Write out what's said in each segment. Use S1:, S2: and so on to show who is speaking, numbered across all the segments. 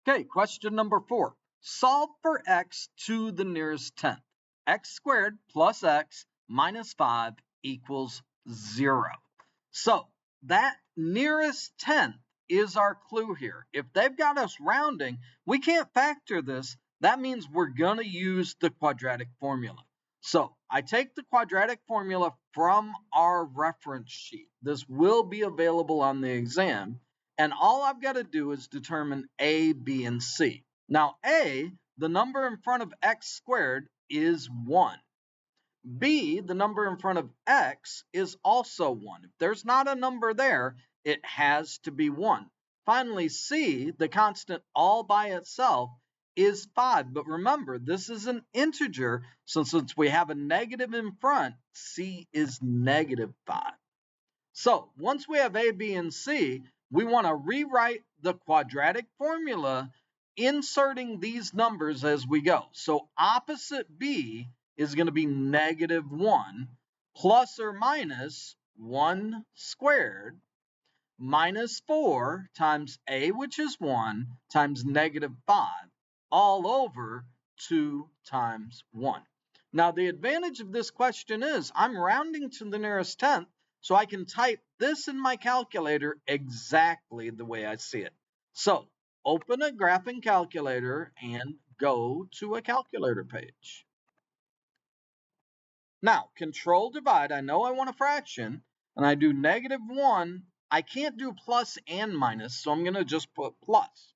S1: Okay, question number 4. Solve for x to the nearest tenth. X squared plus x minus 5 equals 0. So that nearest tenth is our clue here. If they've got us rounding, we can't factor this. That means we're going to use the quadratic formula. So I take the quadratic formula from our reference sheet. This will be available on the exam. And all I've got to do is determine a, b, and c. Now a, the number in front of x squared, is 1. B, the number in front of x, is also 1. If there's not a number there, it has to be 1. Finally, c, the constant all by itself, is 5. But remember, this is an integer, so since we have a negative in front, c is negative 5. So once we have a, b, and c, we want to rewrite the quadratic formula, inserting these numbers as we go. So opposite b is going to be negative 1 plus or minus 1 squared minus 4 times a, which is 1, times negative 5, all over 2 times 1. Now, the advantage of this question is I'm rounding to the nearest tenth, so I can type this in my calculator exactly the way I see it. So open a graphing calculator and go to a calculator page. Now, control divide, I know I want a fraction, and I do negative 1. I can't do plus and minus, so I'm going to just put plus.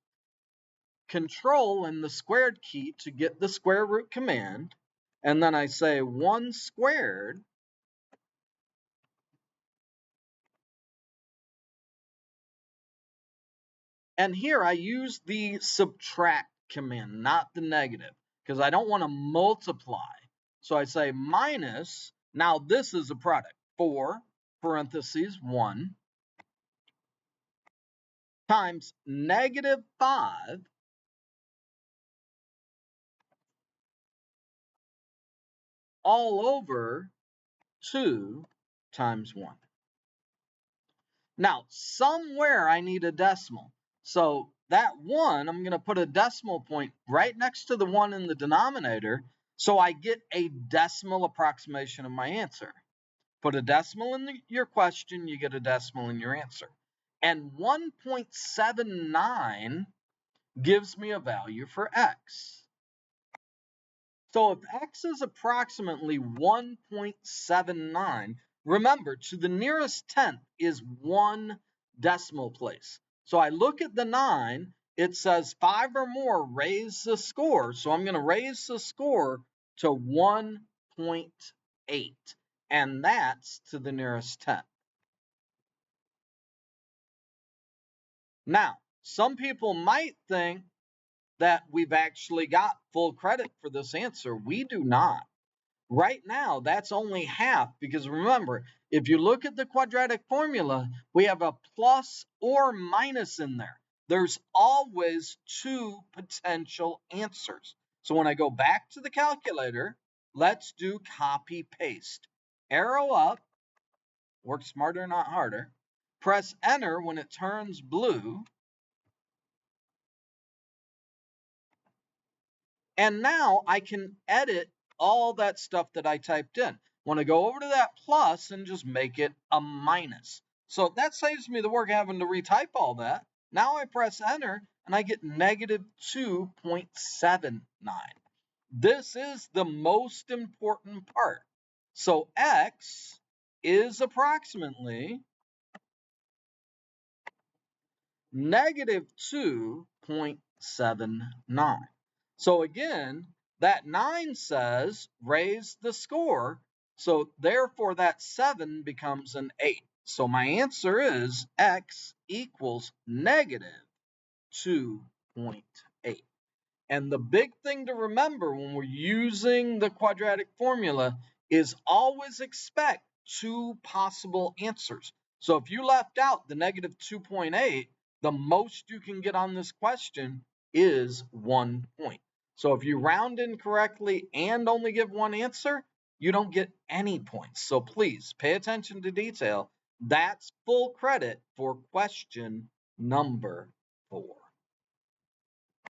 S1: Control and the squared key to get the square root command, and then I say 1 squared and here I use the subtract command, not the negative, because I don't want to multiply. So I say minus, now this is a product, 4 parentheses 1 times negative 5 all over 2 times 1. Now, somewhere I need a decimal. So that 1, I'm going to put a decimal point right next to the 1 in the denominator, so I get a decimal approximation of my answer. Put a decimal in your question, you get a decimal in your answer. And 1.79 gives me a value for x. So if x is approximately 1.79, remember, to the nearest tenth is 1 decimal place. So I look at the 9, it says 5 or more, raise the score. So I'm going to raise the score to 1.8, and that's to the nearest tenth. Now, some people might think that we've actually got full credit for this answer. We do not. Right now, that's only half, because remember, if you look at the quadratic formula, we have a plus or minus in there. There's always 2 potential answers. So when I go back to the calculator, let's do copy paste. Arrow up, work smarter, not harder. Press enter when it turns blue. And now I can edit all that stuff that I typed in. Want to go over to that plus and just make it a minus. So that saves me the work having to retype all that. Now I press enter and I get negative 2.79. This is the most important part. So x is approximately negative 2.79. So again, that 9 says raise the score. So therefore that 7 becomes an 8. So my answer is x equals negative 2.8. And the big thing to remember when we're using the quadratic formula is always expect 2 possible answers. So if you left out the negative 2.8, the most you can get on this question is 1 point. So if you round incorrectly and only give one answer, you don't get any points. So please pay attention to detail. That's full credit for question number 4.